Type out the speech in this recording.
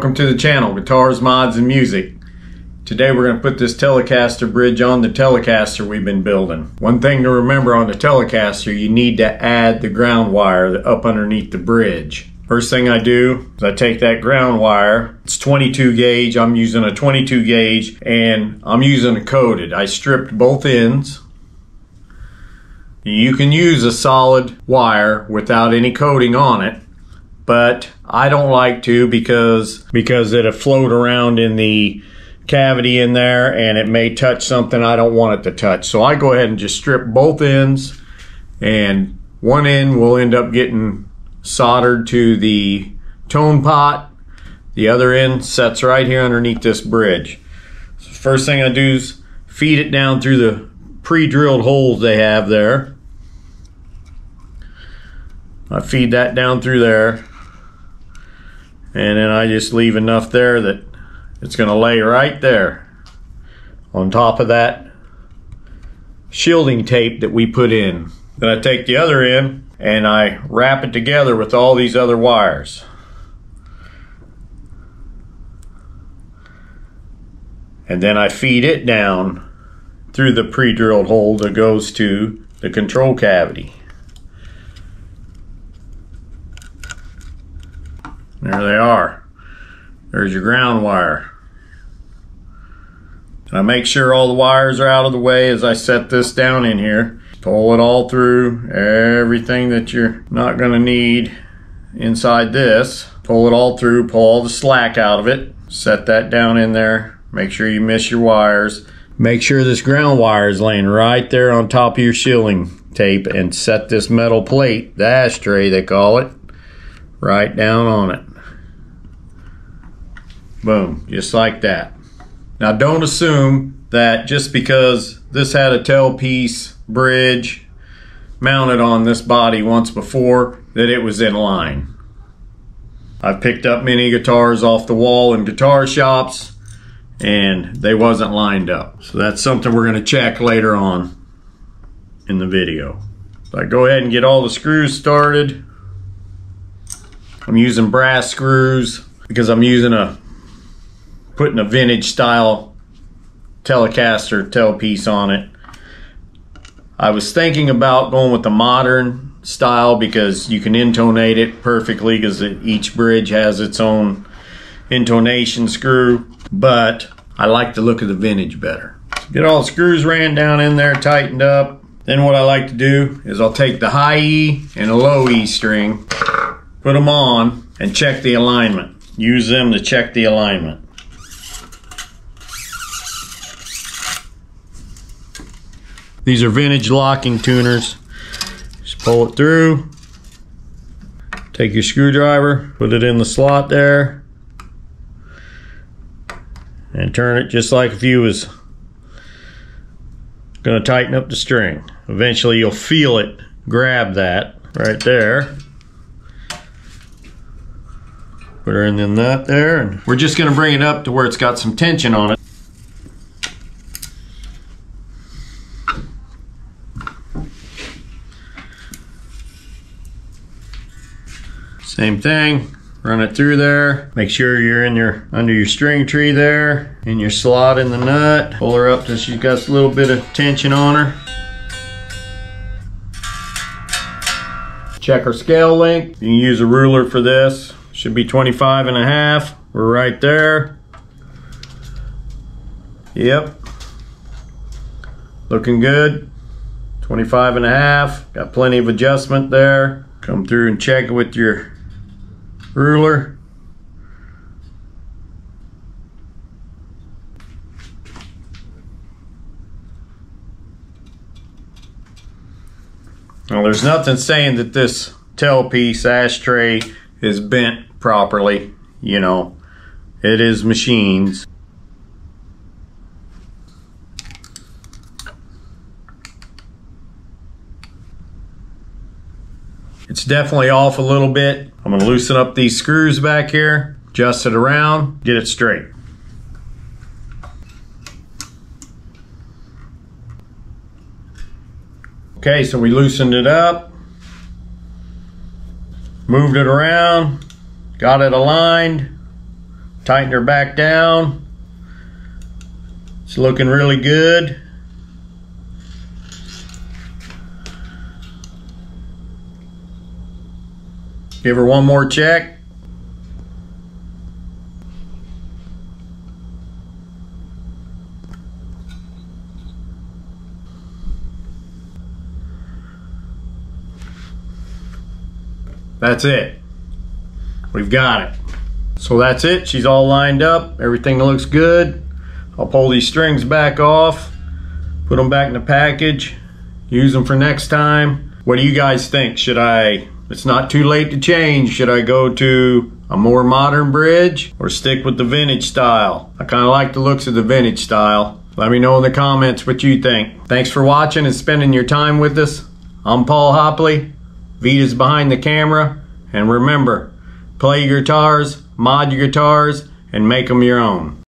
Welcome to the channel, Guitars, Mods, and Music. Today we're going to put this Telecaster bridge on the Telecaster we've been building. One thing to remember on the Telecaster, you need to add the ground wire up underneath the bridge. First thing I do is I take that ground wire. It's 22 gauge. I'm using a 22 gauge and I'm using a coated. I stripped both ends. You can use a solid wire without any coating on it, but I don't like to because it'll float around in the cavity in there and it may touch something I don't want it to touch. So I go ahead and just strip both ends, and one end will end up getting soldered to the tone pot. The other end sets right here underneath this bridge. So first thing I do is feed it down through the pre-drilled holes they have there. I feed that down through there, and then I just leave enough there that it's going to lay right there on top of that shielding tape that we put in. Then I take the other end and I wrap it together with all these other wires. And then I feed it down through the pre-drilled hole that goes to the control cavity. There they are. There's your ground wire. And I make sure all the wires are out of the way as I set this down in here. Pull it all through, everything that you're not going to need inside this. Pull it all through, pull all the slack out of it. Set that down in there. Make sure you miss your wires. Make sure this ground wire is laying right there on top of your shielding tape, and set this metal plate, the ashtray they call it, right down on it. Boom, just like that. Now don't assume that just because this had a tailpiece bridge mounted on this body once before that it was in line. I've picked up many guitars off the wall in guitar shops and they wasn't lined up. So that's something we're going to check later on in the video. So I go ahead and get all the screws started. I'm using brass screws because I'm putting a vintage style Telecaster tailpiece on it. I was thinking about going with the modern style because you can intonate it perfectly because each bridge has its own intonation screw, but I like the look of the vintage better. So get all the screws ran down in there, tightened up. Then what I like to do is I'll take the high E and a low E string, put them on, and check the alignment. Use them to check the alignment. These are vintage locking tuners. Just pull it through. Take your screwdriver, put it in the slot there, and turn it just like if you was going to tighten up the string. Eventually you'll feel it grab that right there. Put her in the nut there, and we're just going to bring it up to where it's got some tension on it. Same thing, run it through there. Make sure you're in under your string tree there, in your slot in the nut. Pull her up till she's got a little bit of tension on her. Check her scale length. You can use a ruler for this. Should be 25.5. We're right there. Yep. Looking good. 25.5. Got plenty of adjustment there. Come through and check it with your ruler. Now there's nothing saying that this tailpiece ashtray is bent properly. You know, it is machines. It's definitely off a little bit. I'm going to loosen up these screws back here, adjust it around, get it straight. Okay, so we loosened it up, moved it around, got it aligned, Tightened her back down. It's looking really good. Give her one more check. That's it. We've got it. So that's it. She's all lined up. Everything looks good. I'll pull these strings back off, put them back in the package, use them for next time. What do you guys think? Should I, it's not too late to change, should I go to a more modern bridge or stick with the vintage style? I kind of like the looks of the vintage style. Let me know in the comments what you think. Thanks for watching and spending your time with us. I'm Paul Hopley. Vita's behind the camera. And remember, play your guitars, mod your guitars, and make them your own.